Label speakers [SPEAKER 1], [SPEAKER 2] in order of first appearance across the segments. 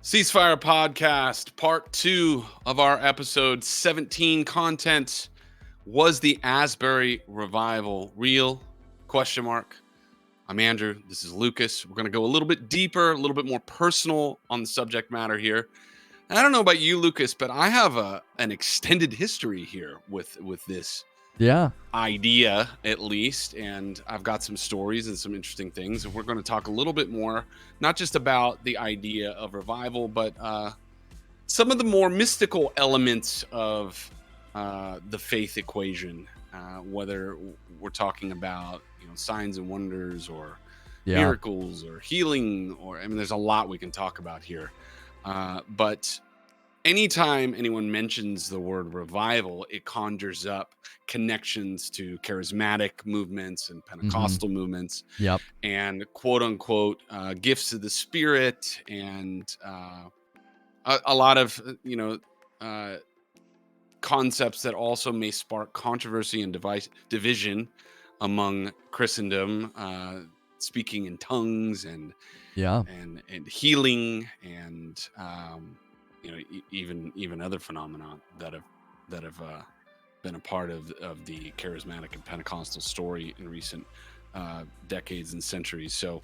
[SPEAKER 1] Ceasefire podcast, part 2 of our episode 17 content. Was the Asbury Revival real? Question mark. I'm Andrew. This is Lucas. We're going to go a little bit deeper, a little bit more personal on the subject matter here. I don't know about you, Lucas, but I have an extended history here with this idea, at least, and I've got some stories and some interesting things, and we're going to talk a little bit more, not just about the idea of revival, but some of the more mystical elements of the faith equation, whether we're talking about signs and wonders or miracles or healing, or there's a lot we can talk about here, but anytime anyone mentions the word revival, it conjures up connections to charismatic movements and Pentecostal movements, and quote unquote gifts of the Spirit, and a lot of concepts that also may spark controversy and division among Christendom, speaking in tongues and healing, and even other phenomena that have been a part of the charismatic and Pentecostal story in recent decades and centuries. So,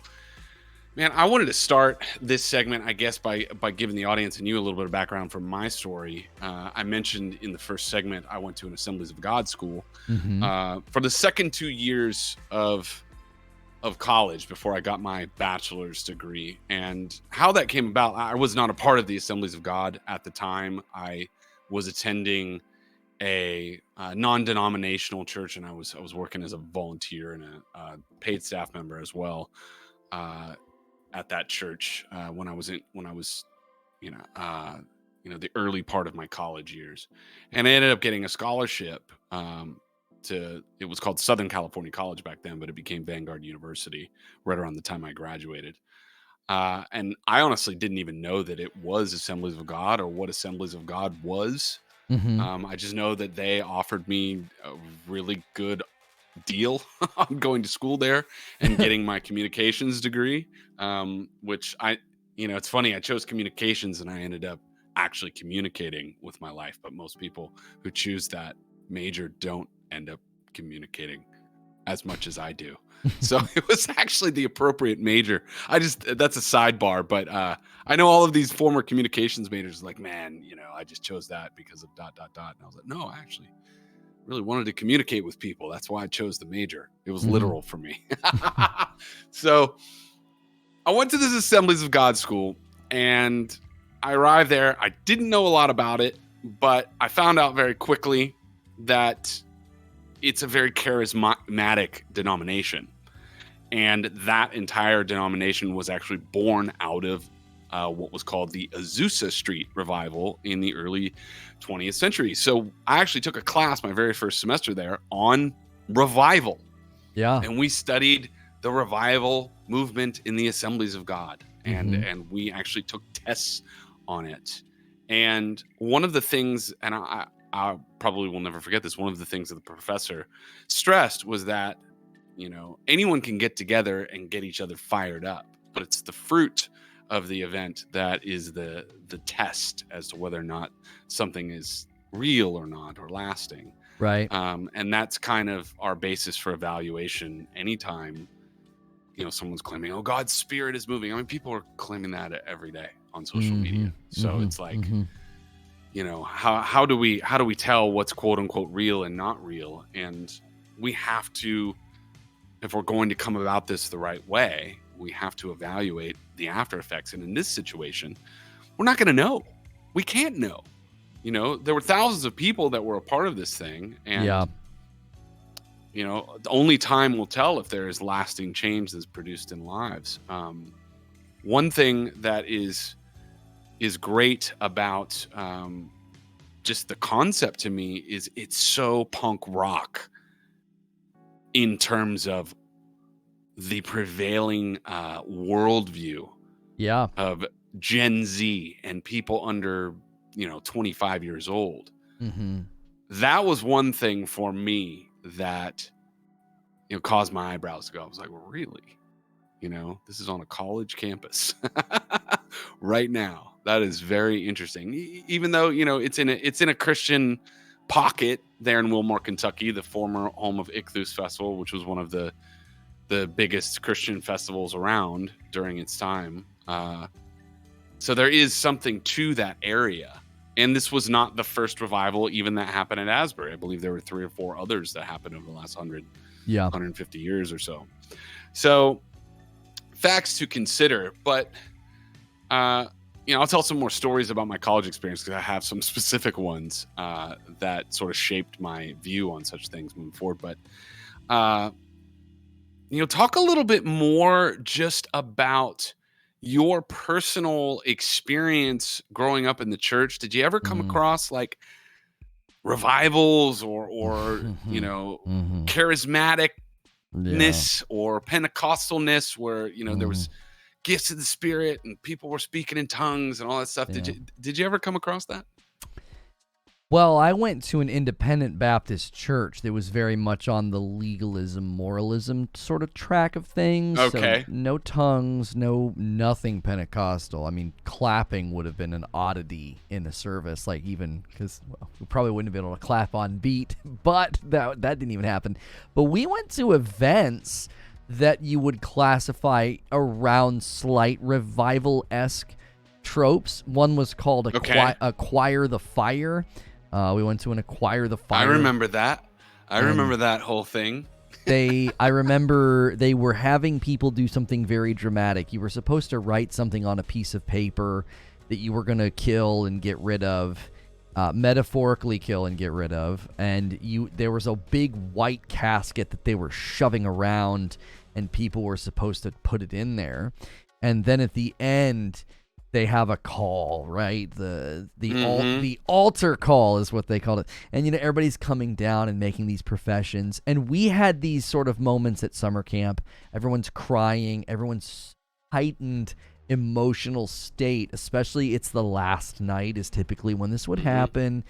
[SPEAKER 1] man, I wanted to start this segment, I guess, by giving the audience and you a little bit of background from my story. I mentioned in the first segment I went to an Assemblies of God school for the second 2 years of college before I got my bachelor's degree. And how that came about, I was not a part of the Assemblies of God at the time. I was attending a non-denominational church, and I was working as a volunteer and a paid staff member as well at that church when I was the early part of my college years. And I ended up getting a scholarship it was called Southern California College back then, but it became Vanguard University right around the time I graduated. And I honestly didn't even know that it was Assemblies of God or what Assemblies of God was. I just know that they offered me a really good deal on going to school there and getting my communications degree, which it's funny, I chose communications and I ended up actually communicating with my life, but most people who choose that major don't end up communicating as much as I do. So it was actually the appropriate major. That's a sidebar, but I know all of these former communications majors like, man, I just chose that because of ... And I was like, no, I actually really wanted to communicate with people. That's why I chose the major. It was literal for me. So I went to this Assemblies of God school, and I arrived there. I didn't know a lot about it, but I found out very quickly that it's a very charismatic denomination. And that entire denomination was actually born out of what was called the Azusa Street Revival in the early 20th century. So I actually took a class my very first semester there on revival. And we studied the revival movement in the Assemblies of God. And we actually took tests on it. And one of the things, and I probably will never forget this, one of the things that the professor stressed was that, anyone can get together and get each other fired up, but it's the fruit of the event that is the test as to whether or not something is real or not, or lasting.
[SPEAKER 2] Right.
[SPEAKER 1] And that's kind of our basis for evaluation anytime, someone's claiming, oh, God's Spirit is moving. People are claiming that every day on social media. So it's like, how do we tell what's quote unquote real and not real? And we have to, if we're going to come about this the right way, we have to evaluate the after effects. And in this situation, we're not going to know. We can't know. There were thousands of people that were a part of this thing. And, only time will tell if there is lasting change that's produced in lives. One thing that is great about just the concept to me is it's so punk rock in terms of the prevailing worldview of Gen Z and people under 25 years old. That was one thing for me that caused my eyebrows to go. I was like, well, really? This is on a college campus right now. That is very interesting. Even though, it's in a Christian pocket there in Wilmore, Kentucky, the former home of Ichthus Festival, which was one of the biggest Christian festivals around during its time. So there is something to that area. And this was not the first revival even that happened at Asbury. I believe there were 3 or 4 others that happened over the last 150 years or so. So facts to consider, but I'll tell some more stories about my college experience because I have some specific ones that sort of shaped my view on such things moving forward. But talk a little bit more just about your personal experience growing up in the church. Did you ever come across like revivals or charismaticness or Pentecostalness where, there was gifts of the Spirit and people were speaking in tongues and all that stuff?
[SPEAKER 2] Yeah.
[SPEAKER 1] Did you ever come across that?
[SPEAKER 2] Well, I went to an independent Baptist church that was very much on the legalism, moralism sort of track of things.
[SPEAKER 1] Okay.
[SPEAKER 2] So no tongues, nothing Pentecostal. I mean, clapping would have been an oddity in a service, like even because we probably wouldn't have been able to clap on beat, but that didn't even happen. But we went to events that you would classify around slight revival-esque tropes. One was called Acquire the Fire. We went to an Acquire the Fire.
[SPEAKER 1] I remember that. I remember that whole thing.
[SPEAKER 2] I remember they were having people do something very dramatic. You were supposed to write something on a piece of paper that you were going to kill and get rid of, metaphorically kill and get rid of. And there was a big white casket that they were shoving around, and people were supposed to put it in there. And then at the end, they have a call, right? The altar call is what they called it. And, everybody's coming down and making these professions. And we had these sort of moments at summer camp. Everyone's crying. Everyone's heightened emotional state, especially it's the last night is typically when this would happen.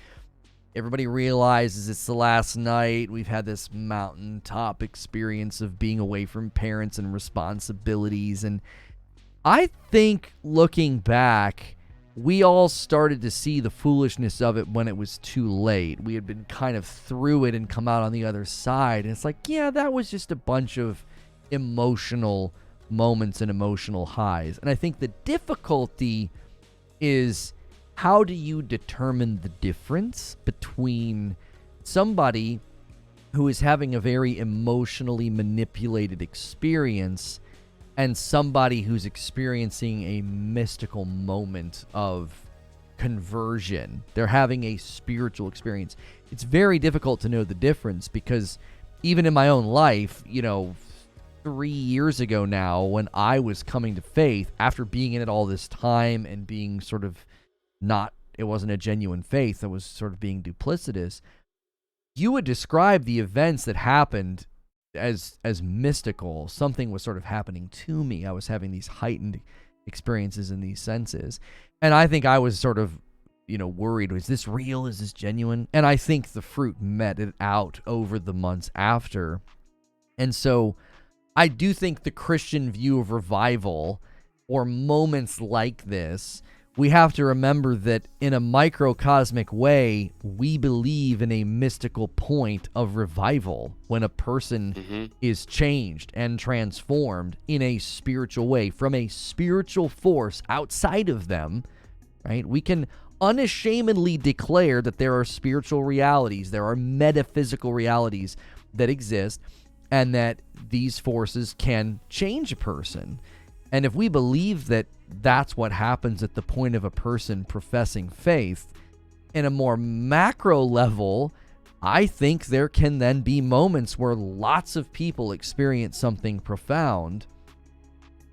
[SPEAKER 2] Everybody realizes it's the last night. We've had this mountaintop experience of being away from parents and responsibilities. And I think looking back, we all started to see the foolishness of it when it was too late. We had been kind of through it and come out on the other side. And it's like, yeah, that was just a bunch of emotional moments and emotional highs. And I think the difficulty is, how do you determine the difference between somebody who is having a very emotionally manipulated experience and somebody who's experiencing a mystical moment of conversion? They're having a spiritual experience. It's very difficult to know the difference because even in my own life, 3 years ago now, when I was coming to faith, after being in it all this time and being sort of it wasn't a genuine faith, it was sort of being duplicitous, you would describe the events that happened as mystical. Something was sort of happening to me. I was having these heightened experiences in these senses. And I think I was sort of, worried, is this real? Is this genuine? And I think the fruit met it out over the months after. And so I do think the Christian view of revival or moments like this, we have to remember that in a microcosmic way, we believe in a mystical point of revival when a person is changed and transformed in a spiritual way from a spiritual force outside of them, right? We can unashamedly declare that there are spiritual realities, there are metaphysical realities that exist, and that these forces can change a person. And if we believe that that's what happens at the point of a person professing faith, in a more macro level, I think there can then be moments where lots of people experience something profound.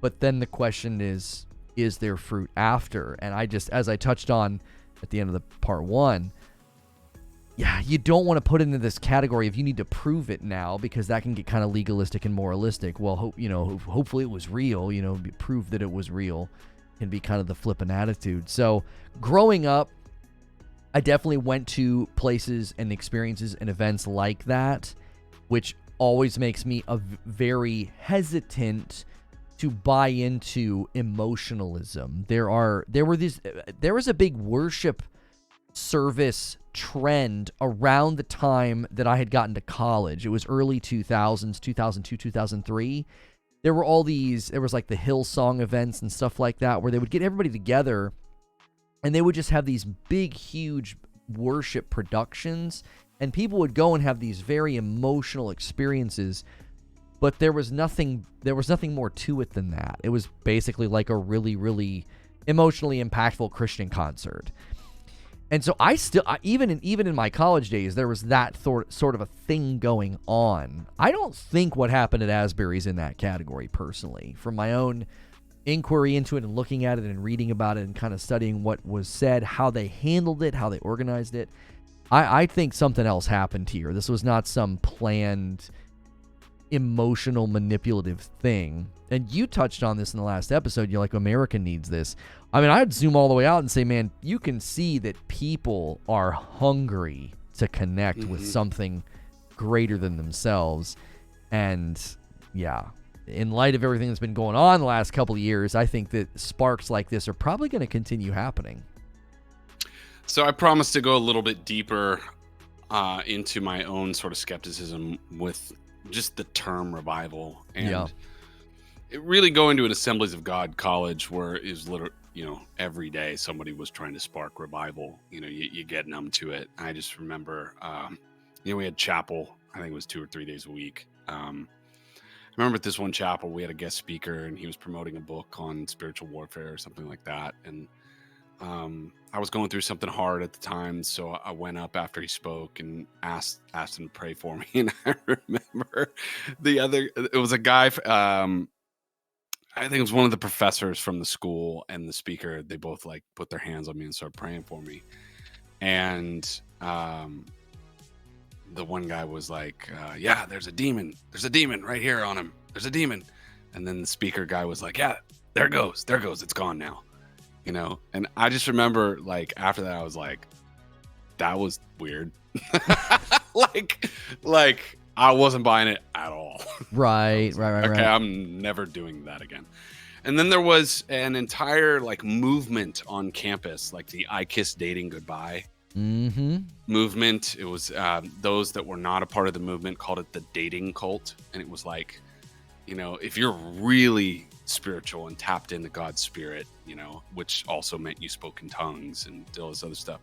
[SPEAKER 2] But then the question is there fruit after? And as I touched on at the end of the part one, yeah, you don't want to put it into this category of you need to prove it now, because that can get kind of legalistic and moralistic. Well, hopefully it was real, prove that it was real can be kind of the flippant attitude. So growing up, I definitely went to places and experiences and events like that, which always makes me very hesitant to buy into emotionalism. There was a big worship service trend around the time that I had gotten to college. It was early 2000s, 2002, 2003. There was like the Hillsong events and stuff like that where they would get everybody together and they would just have these big, huge worship productions, and people would go and have these very emotional experiences. But there was nothing more to it than that. It was basically like a really, really emotionally impactful Christian concert. And so even in my college days, there was that sort of a thing going on. I don't think what happened at Asbury's in that category personally. From my own inquiry into it and looking at it and reading about it and kind of studying what was said, how they handled it, how they organized it, I think something else happened here. This was not some planned emotional manipulative thing. And you touched on this in the last episode. You're like, America needs this. I mean, I'd zoom all the way out and say, man, you can see that people are hungry to connect with something greater than themselves. And yeah, in light of everything that's been going on the last couple of years, I think that sparks like this are probably going to continue happening.
[SPEAKER 1] So I promised to go a little bit deeper into my own sort of skepticism with just the term revival, and it really going to an Assemblies of God college where it was literally, every day somebody was trying to spark revival. You get numb to it. I just remember, we had chapel. I think it was 2 or 3 days a week. I remember at this one chapel we had a guest speaker, and he was promoting a book on spiritual warfare or something like that. And I was going through something hard at the time, so I went up after he spoke and asked him to pray for me. And I remember it was a guy, I think it was one of the professors from the school and the speaker. They both like put their hands on me and started praying for me. And the one guy was like, yeah, there's a demon right here on him. There's a demon. And then the speaker guy was like, yeah, there it goes. It's gone now. And I just remember, like, after that, I was like, that was weird. like I wasn't buying it at all.
[SPEAKER 2] Right.
[SPEAKER 1] Okay, I'm never doing that again. And then there was an entire like movement on campus, like the I Kiss Dating Goodbye movement. It was those that were not a part of the movement called it the dating cult. And it was like, if you're really spiritual and tapped into God's spirit, which also meant you spoke in tongues and all this other stuff,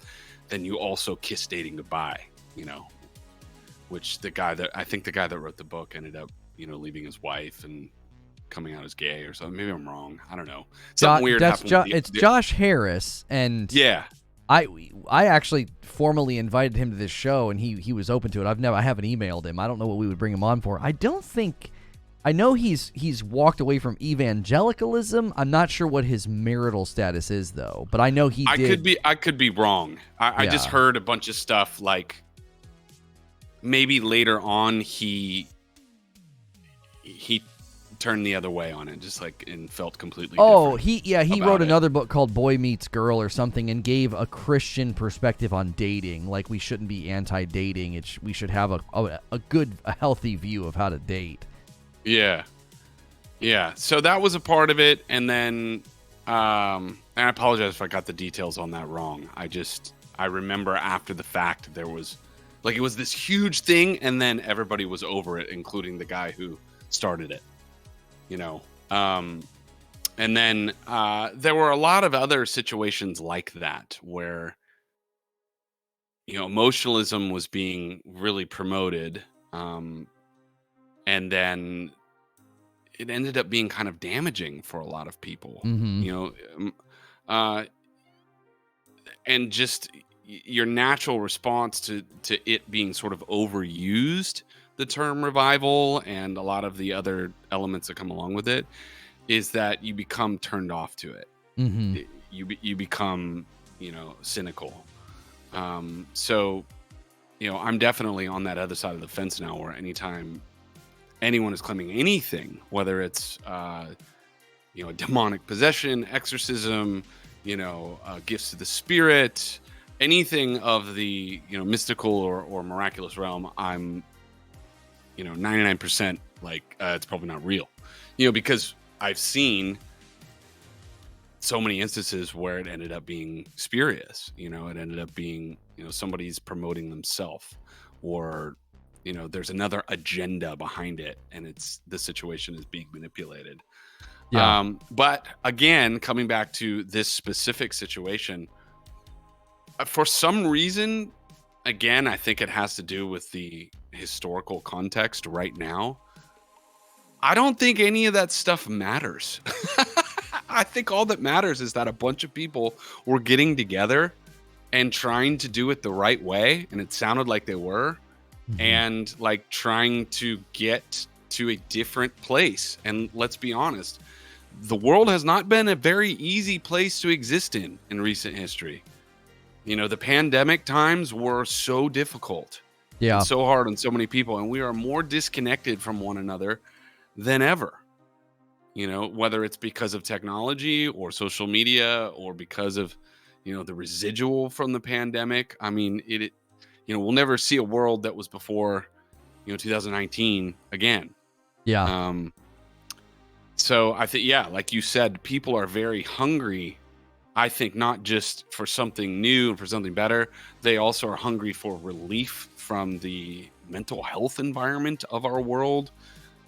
[SPEAKER 1] then you also kiss dating goodbye, which the guy that wrote the book ended up, leaving his wife and coming out as gay or something. Maybe I'm wrong. I don't know. Something weird happened. It's
[SPEAKER 2] Josh Harris. And
[SPEAKER 1] yeah,
[SPEAKER 2] I actually formally invited him to this show, and he was open to it. I haven't emailed him. I don't know what we would bring him on for. I know he's walked away from evangelicalism. I'm not sure what his marital status is, though. But I know he did.
[SPEAKER 1] I could be wrong. I just heard a bunch of stuff like maybe later on he turned the other way on it, just like, and felt completely different.
[SPEAKER 2] He wrote another book called Boy Meets Girl or something, and gave a Christian perspective on dating. Like, we shouldn't be anti-dating. We should have a healthy view of how to date. Yeah. So that was a part of it. And then, and I apologize if I got the details on that wrong. I remember after the fact, there was like, it was this huge thing. And then everybody was over it, including the guy who started it, and then, there were a lot of other situations like that where, emotionalism was being really promoted. And then it ended up being kind of damaging for a lot of people, and just your natural response to it being sort of overused, the term revival, and a lot of the other elements that come along with it, is that you become turned off to it. You become, cynical. So, I'm definitely on that other side of the fence now, where anytime anyone is claiming anything, whether it's demonic possession, exorcism, gifts of the spirit, anything of the mystical or miraculous realm, I'm 99% like it's probably not real, because
[SPEAKER 1] I've seen so many instances where it ended up being spurious. It ended up being, somebody's promoting themselves, or, there's another agenda behind it, and the situation is being manipulated.
[SPEAKER 2] Yeah.
[SPEAKER 1] But again, coming back to this specific situation, for some reason, again, I think it has to do with the historical context right now. I don't think any of that stuff matters. I think all that matters is that a bunch of people were getting together and trying to do it the right way, and it sounded like they were, and like trying to get to a different place. And let's be honest, the world has not been a very easy place to exist in recent history. The pandemic times were so difficult, and so hard on so many people, and we are more disconnected from one another than ever. Whether it's because of technology or social media, or because of, the residual from the pandemic. I mean, we'll never see a world that was before, 2019 again.
[SPEAKER 2] Yeah.
[SPEAKER 1] So I think, like you said, people are very hungry. I think not just for something new and for something better, they also are hungry for relief from the mental health environment of our world.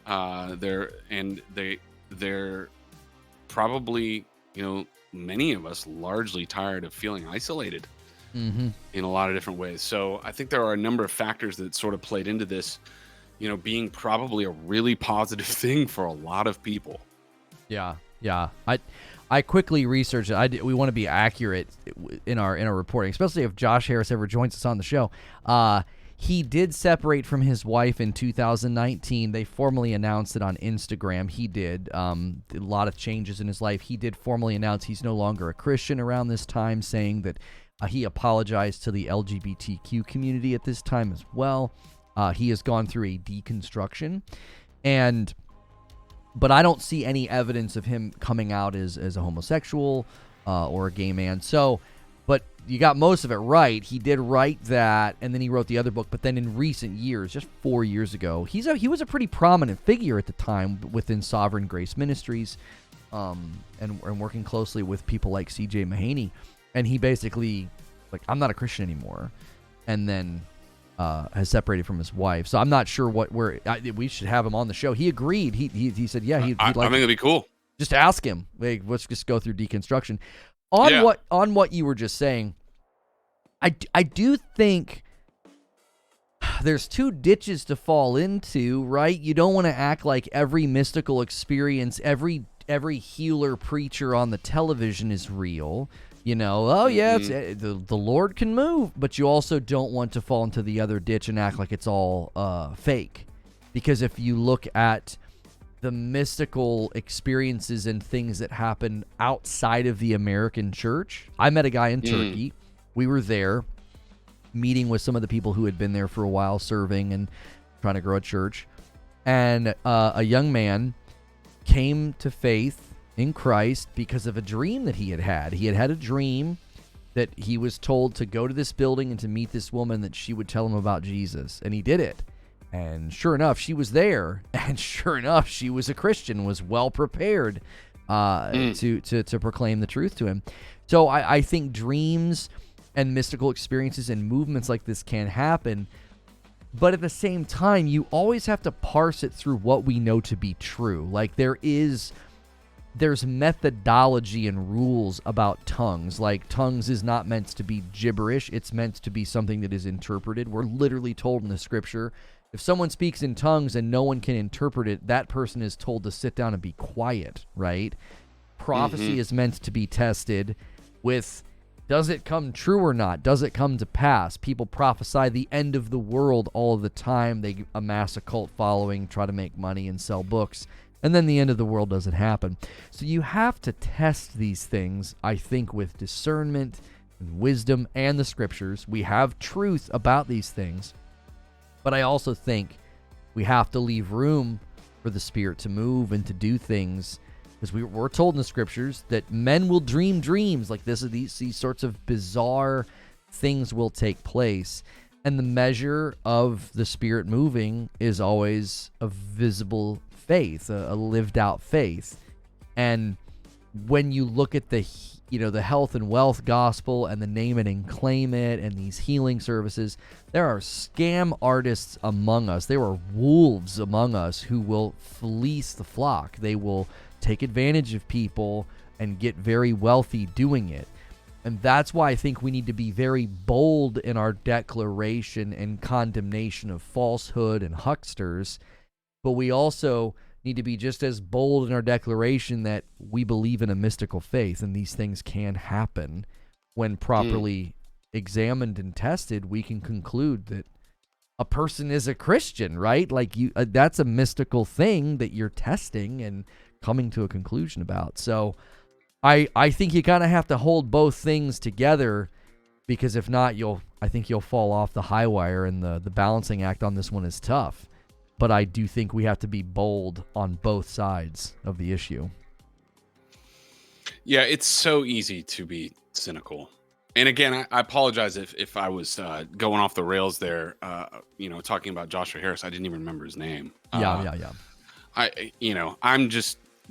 [SPEAKER 1] They're probably, many of us largely tired of feeling isolated in a lot of different ways. So I think there are a number of factors that sort of played into this, being probably a really positive thing for a lot of people.
[SPEAKER 2] Yeah. I quickly researched it. We want to be accurate in our reporting, especially if Josh Harris ever joins us on the show. He did separate from his wife in 2019. They formally announced it on Instagram. He did. A lot of changes in his life. He did formally announce he's no longer a Christian around this time, saying that he apologized to the LGBTQ community at this time as well. He has gone through a deconstruction. But I don't see any evidence of him coming out as a homosexual or a gay man. But you got most of it right. He did write that, and then he wrote the other book. But then in recent years, just 4 years ago, he was a pretty prominent figure at the time within Sovereign Grace Ministries, and working closely with people like C.J. Mahaney. And he basically, like, I'm not a Christian anymore, and then has separated from his wife. So I'm not sure we should have him on the show. He agreed. He said, yeah, he'd like.
[SPEAKER 1] I think it'd be cool.
[SPEAKER 2] Just ask him. Like, let's just go through deconstruction. On what you were just saying, I do think there's two ditches to fall into, right? You don't want to act like every mystical experience, every healer preacher on the television is real. The Lord can move, but you also don't want to fall into the other ditch and act like it's all fake. Because if you look at the mystical experiences and things that happen outside of the American church. I met a guy in Turkey. We were there meeting with some of the people who had been there for a while, serving and trying to grow a church. And a young man came to faith in Christ because of a dream that he had had. He had had a dream that he was told to go to this building and to meet this woman, that she would tell him about Jesus. And he did it. And sure enough, she was there, and sure enough, she was a Christian, was well prepared to proclaim the truth to him. So I think dreams and mystical experiences and movements like this can happen, but at the same time, you always have to parse it through what we know to be true. Like there's methodology and rules about tongues. Like tongues is not meant to be gibberish; it's meant to be something that is interpreted. We're literally told in the scripture, if someone speaks in tongues and no one can interpret it, that person is told to sit down and be quiet, right? Prophecy is meant to be tested with, does it come true or not? Does it come to pass? People prophesy the end of the world all of the time. They amass a cult following, try to make money and sell books, and then the end of the world doesn't happen. So you have to test these things, I think, with discernment and wisdom and the scriptures. We have truth about these things. But I also think we have to leave room for the Spirit to move and to do things, because we're told in the scriptures that men will dream dreams like this. These sorts of bizarre things will take place, and the measure of the Spirit moving is always a visible faith, a lived out faith. And when you look at the health and wealth gospel and the name it and claim it and these healing services, there are scam artists among us. There are wolves among us who will fleece the flock. They will take advantage of people and get very wealthy doing it. And that's why I think we need to be very bold in our declaration and condemnation of falsehood and hucksters. But we also need to be just as bold in our declaration that we believe in a mystical faith, and these things can happen. When properly examined and tested, we can conclude that a person is a Christian, right? Like that's a mystical thing that you're testing and coming to a conclusion about. So I think you kind of have to hold both things together, because if not, I think you'll fall off the high wire, and the balancing act on this one is tough. But I do think we have to be bold on both sides of the issue.
[SPEAKER 1] Yeah, it's so easy to be cynical. And again, I apologize if I was going off the rails there, talking about Joshua Harris. I didn't even remember his name.
[SPEAKER 2] Yeah.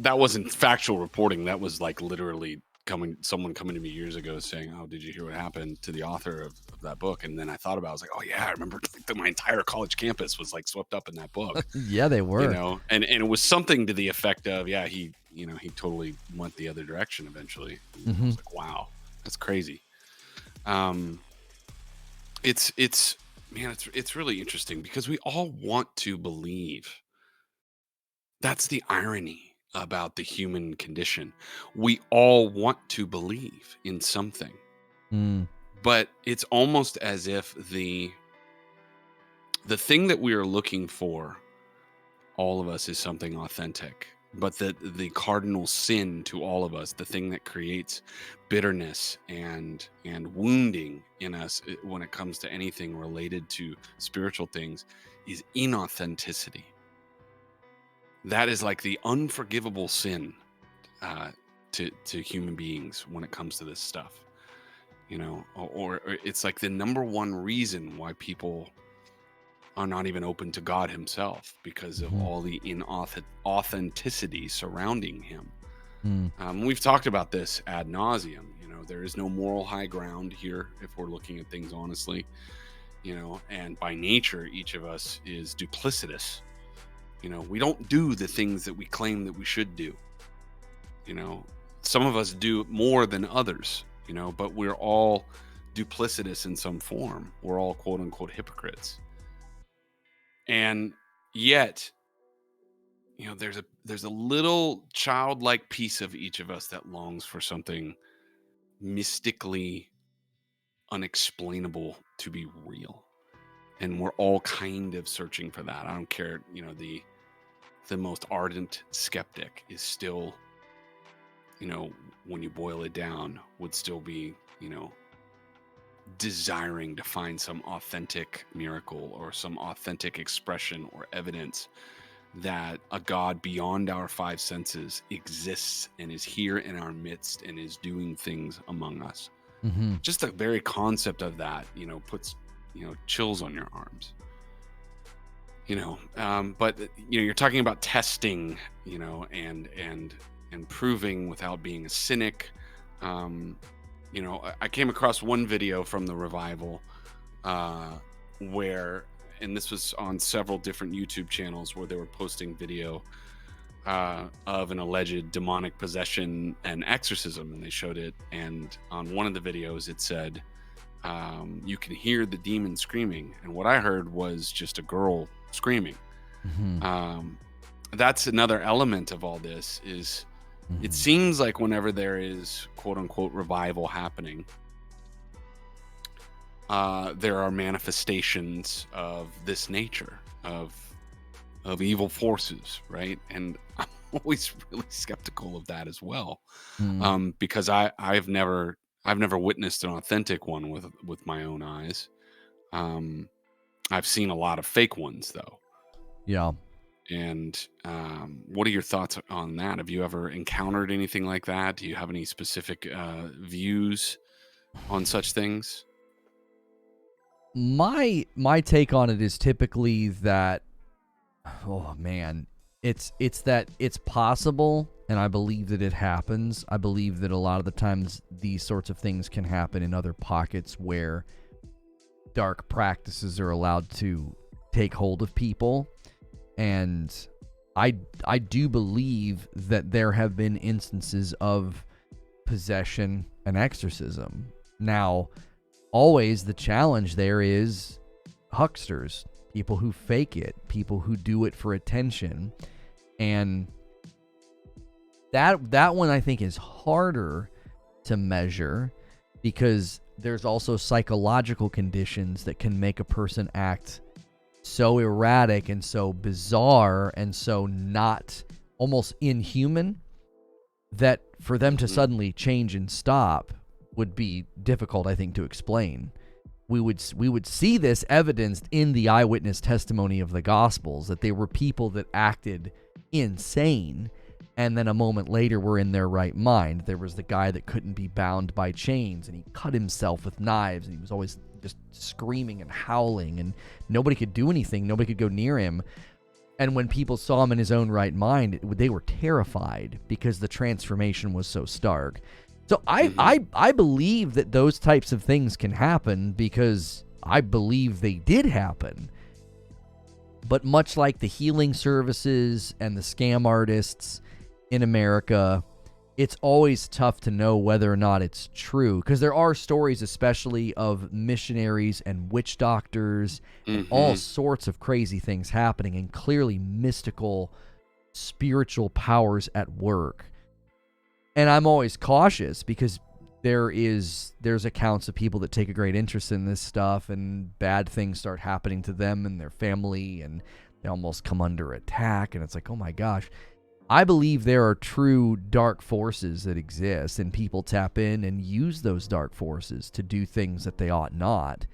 [SPEAKER 1] That wasn't factual reporting. That was like literally someone coming to me years ago saying, "Oh, did you hear what happened to the author of that book?" And then I thought about it. I was like, "Oh yeah, I remember my entire college campus was like swept up in that book."
[SPEAKER 2] Yeah, they were.
[SPEAKER 1] And it was something to the effect of, yeah, he totally went the other direction eventually. I was like, wow, that's crazy. It's really interesting because we all want to believe. That's the irony about the human condition. We all want to believe in something, but it's almost as if the thing that we are looking for, all of us, is something authentic. But the cardinal sin to all of us, the thing that creates bitterness and wounding in us when it comes to anything related to spiritual things, is inauthenticity. That is like the unforgivable sin to human beings when it comes to this stuff, or it's like the number one reason why people are not even open to God himself, because of all the inauthenticity surrounding him. We've talked about this ad nauseum. There is no moral high ground here if we're looking at things honestly, and by nature, each of us is duplicitous. We don't do the things that we claim that we should do. Some of us do more than others, but we're all duplicitous in some form. We're all quote unquote hypocrites. And yet, there's a little childlike piece of each of us that longs for something mystically unexplainable to be real. And we're all kind of searching for that. I don't care, the most ardent skeptic is still, when you boil it down, would still be, desiring to find some authentic miracle or some authentic expression or evidence that a God beyond our five senses exists and is here in our midst and is doing things among us. Just the very concept of that, puts, chills on your arms. But you're talking about testing, and proving without being a cynic. I came across one video from the revival where, and this was on several different YouTube channels, where they were posting video of an alleged demonic possession and exorcism, and they showed it. And on one of the videos, it said, you can hear the demon screaming. And what I heard was just a girl screaming. That's another element of all this is, it seems like whenever there is quote unquote revival happening, there are manifestations of this nature of evil forces, right? And I'm always really skeptical of that as well, because I've never witnessed an authentic one with my own eyes. I've seen a lot of fake ones though.
[SPEAKER 2] Yeah.
[SPEAKER 1] And what are your thoughts on that? Have you ever encountered anything like that? Do you have any specific views on such things?
[SPEAKER 2] My take on it is typically that, oh man, it's that it's possible and I believe that it happens. I believe that a lot of the times these sorts of things can happen in other pockets where dark practices are allowed to take hold of people. And I do believe that there have been instances of possession and exorcism. Now, always the challenge there is hucksters, people who fake it, people who do it for attention. And that one I think is harder to measure, because there's also psychological conditions that can make a person act so erratic and so bizarre and so not, almost inhuman, that for them to suddenly change and stop would be difficult, I think, to explain. We would see this evidenced in the eyewitness testimony of the Gospels, that they were people that acted insane, and then a moment later were in their right mind. There was the guy that couldn't be bound by chains, and he cut himself with knives, and he was always just screaming and howling, and nobody could do anything. Nobody could go near him. And when people saw him in his own right mind, they were terrified because the transformation was so stark. So I believe that those types of things can happen, because I believe they did happen. But much like the healing services and the scam artists in America, it's always tough to know whether or not it's true, because there are stories, especially of missionaries and witch doctors and all sorts of crazy things happening, and clearly mystical spiritual powers at work. And I'm always cautious, because there's accounts of people that take a great interest in this stuff, and bad things start happening to them and their family, and they almost come under attack, and it's like, oh my gosh. I believe there are true dark forces that exist, and people tap in and use those dark forces to do things that they ought not.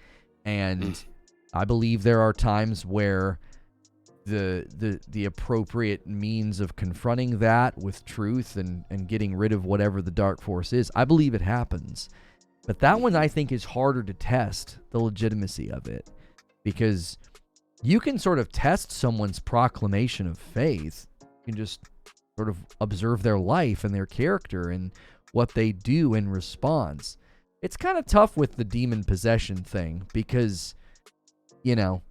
[SPEAKER 2] And I believe there are times where the appropriate means of confronting that with truth and getting rid of whatever the dark force is, I believe it happens. But that one, I think, is harder to test the legitimacy of it, because you can sort of test someone's proclamation of faith. You can just sort of observe their life and their character and what they do in response. It's kind of tough with the demon possession thing, because, you know,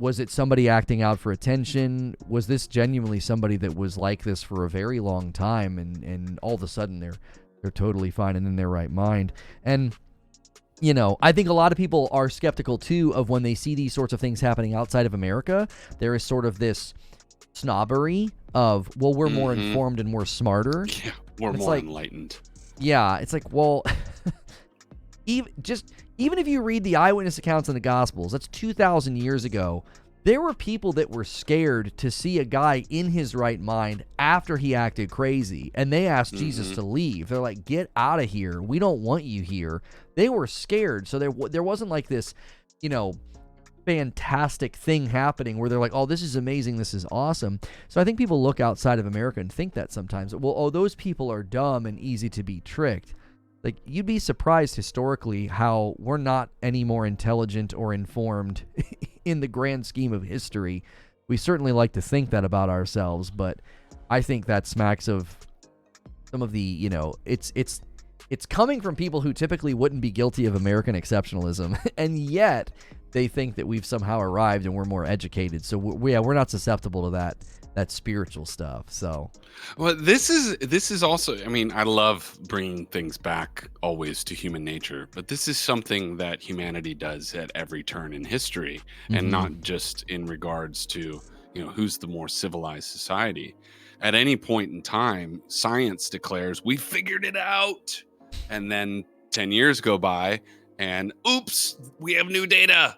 [SPEAKER 2] was it somebody acting out for attention? Was this genuinely somebody that was like this for a very long time, and all of a sudden they're totally fine and in their right mind? And, you know, I think a lot of people are skeptical too of when they see these sorts of things happening outside of America. There is sort of this snobbery of, well, we're more informed and we're smarter.
[SPEAKER 1] Yeah, we're more enlightened.
[SPEAKER 2] Yeah, it's like, well, even if you read the eyewitness accounts in the Gospels, that's 2,000 years ago. There were people that were scared to see a guy in his right mind after he acted crazy, and they asked Jesus to leave. They're like, get out of here. We don't want you here. They were scared. So there wasn't like this, you know, fantastic thing happening where they're like, oh, this is amazing, this is awesome. So I think people look outside of America and think that sometimes, well, oh, those people are dumb and easy to be tricked. Like, you'd be surprised historically how we're not any more intelligent or informed in the grand scheme of history. We certainly like to think that about ourselves, but I think that smacks of some of the, you know, it's coming from people who typically wouldn't be guilty of American exceptionalism, and yet they think that we've somehow arrived and we're more educated. So we're not susceptible to that spiritual stuff. So,
[SPEAKER 1] well, this is also, I mean, I love bringing things back always to human nature, but this is something that humanity does at every turn in history, and not just in regards to, you know, who's the more civilized society. At any point in time, science declares we figured it out, and then 10 years go by and oops, we have new data.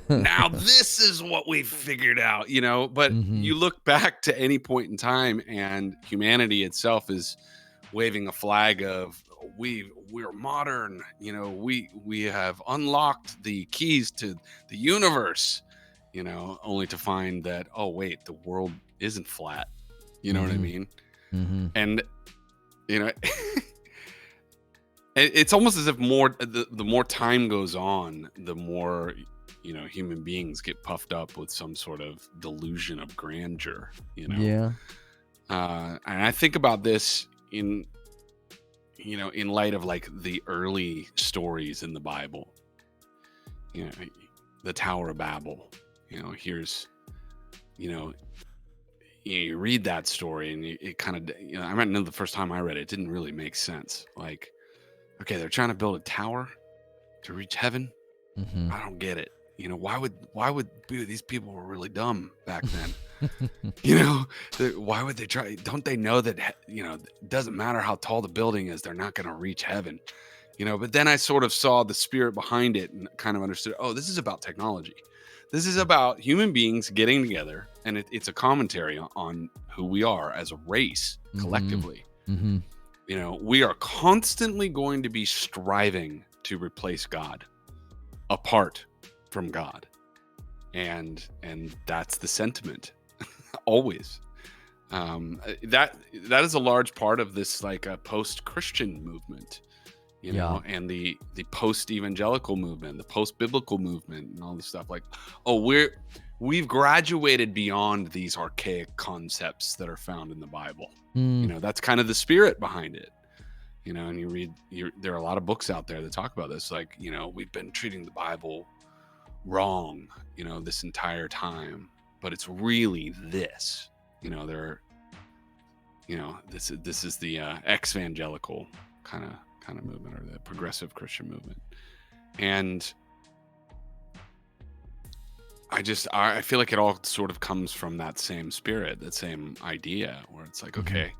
[SPEAKER 1] Now this is what we figured out, you know. But you look back to any point in time, and humanity itself is waving a flag of we're modern, you know, we have unlocked the keys to the universe, you know, only to find that, oh wait, the world isn't flat. You know what I mean? And, you know, it's almost as if the more time goes on, the more, you know, human beings get puffed up with some sort of delusion of grandeur, you know? And I think about this in light of like the early stories in the Bible. The Tower of Babel. Here's, you read that story and it kind of, I remember the first time I read it, it didn't really make sense. Like, okay, they're trying to build a tower to reach heaven.
[SPEAKER 2] Mm-hmm.
[SPEAKER 1] I don't get it. Why would these people were really dumb back then? Why would they try? Don't they know that, it doesn't matter how tall the building is, they're not going to reach heaven. But then I sort of saw the spirit behind it and kind of understood, oh, this is about technology. This is about human beings getting together, and it's a commentary on who we are as a race collectively.
[SPEAKER 2] Mm-hmm.
[SPEAKER 1] We are constantly going to be striving to replace God, apart from God. And that's the sentiment always. That is a large part of this, like a post-Christian movement. And the post-evangelical movement, the post-biblical movement, and all this stuff. Like, oh, we've graduated beyond these archaic concepts that are found in the Bible. That's kind of the spirit behind it. And you read, there are a lot of books out there that talk about this. Like, we've been treating the Bible wrong, this entire time, but it's really this. This is the ex-evangelical kind of movement, or the progressive Christian movement. And I feel like it all sort of comes from that same spirit, that same idea, where it's like, okay,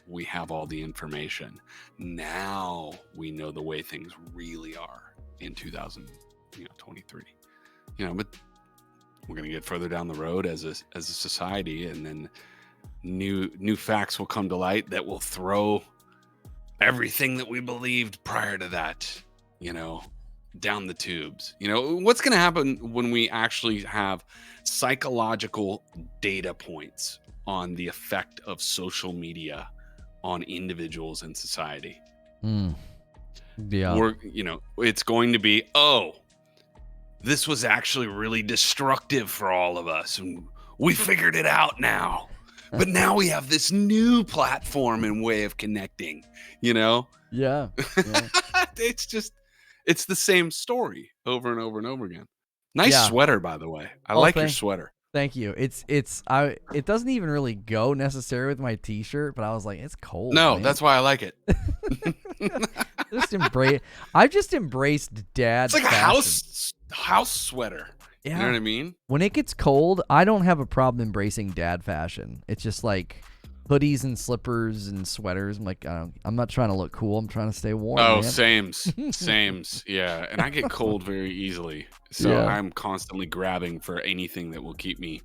[SPEAKER 1] we have all the information. Now we know the way things really are in 2023. But we're going to get further down the road as a society, and then new facts will come to light that will throw everything that we believed prior to that, down the tubes. What's going to happen when we actually have psychological data points on the effect of social media on individuals and society?
[SPEAKER 2] Yeah.
[SPEAKER 1] It's going to be, this was actually really destructive for all of us, and we figured it out now. But now we have this new platform and way of connecting,
[SPEAKER 2] Yeah.
[SPEAKER 1] It's the same story over and over and over again. Nice sweater, by the way. I like your sweater.
[SPEAKER 2] Thank you. It doesn't even really go necessarily with my t-shirt, but I was like, it's cold.
[SPEAKER 1] No,
[SPEAKER 2] man.
[SPEAKER 1] That's why I like it.
[SPEAKER 2] I've just embraced dad.
[SPEAKER 1] It's like
[SPEAKER 2] fashion.
[SPEAKER 1] a house sweater. Yeah. You know what I mean?
[SPEAKER 2] When it gets cold, I don't have a problem embracing dad fashion. It's just like hoodies and slippers and sweaters. I'm like, I'm not trying to look cool. I'm trying to stay warm.
[SPEAKER 1] Oh,
[SPEAKER 2] man.
[SPEAKER 1] sames. Yeah. And I get cold very easily. So I'm constantly grabbing for anything that will keep me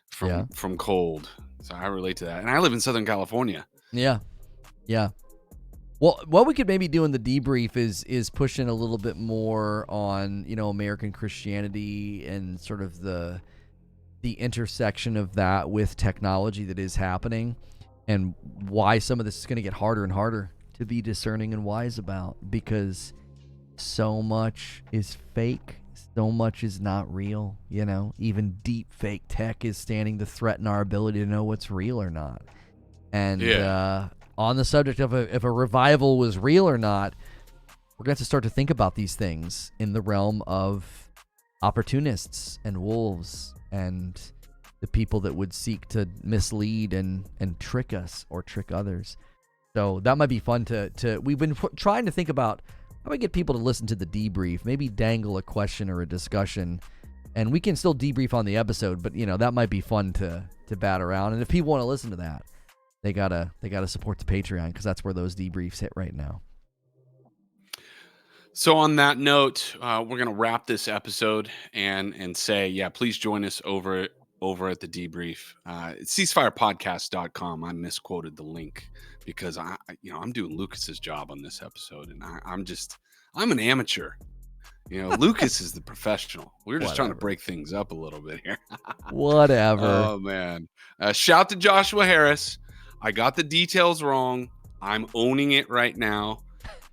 [SPEAKER 1] from cold. So I relate to that. And I live in Southern California.
[SPEAKER 2] Yeah. Yeah. Well, what we could maybe do in the debrief is pushing a little bit more on, American Christianity and sort of the intersection of that with technology that is happening, and why some of this is going to get harder and harder to be discerning and wise about, because so much is fake, so much is not real. Even deep fake tech is standing to threaten our ability to know what's real or not. And on the subject of if a revival was real or not, we're going to have to start to think about these things in the realm of opportunists and wolves and the people that would seek to mislead and trick us or trick others. So that might be fun to we've been trying to think about how we get people to listen to the debrief, maybe dangle a question or a discussion, and we can still debrief on the episode, but that might be fun to bat around. And if people want to listen to that, they gotta support the Patreon, because that's where those debriefs hit right now.
[SPEAKER 1] So on that note, we're gonna wrap this episode and say, please join us over at the debrief. Ceasefirepodcast.com. I misquoted the link because I'm doing Lucas's job on this episode, and I'm an amateur. Lucas is the professional. We're just trying to break things up a little bit here.
[SPEAKER 2] Whatever.
[SPEAKER 1] Oh man! Shout to Joshua Harris. I got the details wrong. I'm owning it right now.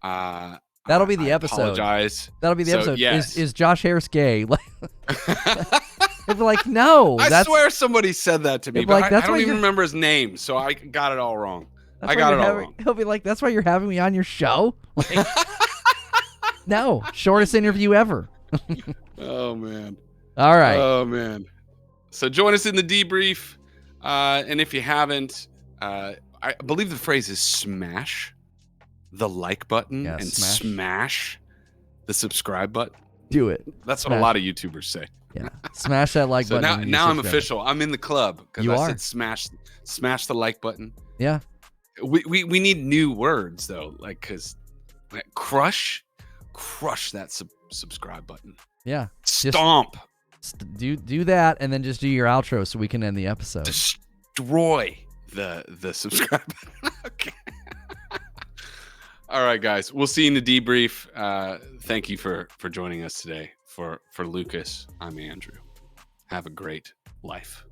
[SPEAKER 2] That'll be the episode.
[SPEAKER 1] Apologize.
[SPEAKER 2] That'll be the episode.
[SPEAKER 1] Yes.
[SPEAKER 2] Is Josh Harris gay? They'd be like, no,
[SPEAKER 1] I
[SPEAKER 2] that's
[SPEAKER 1] swear somebody said that to me,
[SPEAKER 2] They'd be
[SPEAKER 1] but
[SPEAKER 2] like,
[SPEAKER 1] I
[SPEAKER 2] "That's
[SPEAKER 1] don't
[SPEAKER 2] why
[SPEAKER 1] even
[SPEAKER 2] you're-"
[SPEAKER 1] remember his name, so I got it all wrong.
[SPEAKER 2] that's
[SPEAKER 1] I
[SPEAKER 2] why
[SPEAKER 1] got
[SPEAKER 2] you're
[SPEAKER 1] it all
[SPEAKER 2] having-
[SPEAKER 1] wrong.
[SPEAKER 2] He'll be like, that's why you're having me on your show. Like, no, shortest interview ever.
[SPEAKER 1] Oh man.
[SPEAKER 2] All right.
[SPEAKER 1] Oh man. So join us in the debrief, and if you haven't, I believe the phrase is smash the like button
[SPEAKER 2] Yeah,
[SPEAKER 1] and
[SPEAKER 2] smash.
[SPEAKER 1] smash the subscribe button.
[SPEAKER 2] Do it.
[SPEAKER 1] That's what
[SPEAKER 2] Smash.
[SPEAKER 1] a lot of YouTubers say.
[SPEAKER 2] Yeah. Smash that like
[SPEAKER 1] So
[SPEAKER 2] button.
[SPEAKER 1] now I'm
[SPEAKER 2] subscribe.
[SPEAKER 1] official. I'm in the club because
[SPEAKER 2] You
[SPEAKER 1] I
[SPEAKER 2] are.
[SPEAKER 1] said smash the like button.
[SPEAKER 2] Yeah.
[SPEAKER 1] We need new words though, like because crush that subscribe button.
[SPEAKER 2] Yeah.
[SPEAKER 1] Stomp.
[SPEAKER 2] Do that and then just do your outro so we can end the episode.
[SPEAKER 1] Destroy the subscribe button. Okay. All right, guys. We'll see you in the debrief. Thank you for joining us today. For Lucas, I'm Andrew. Have a great life.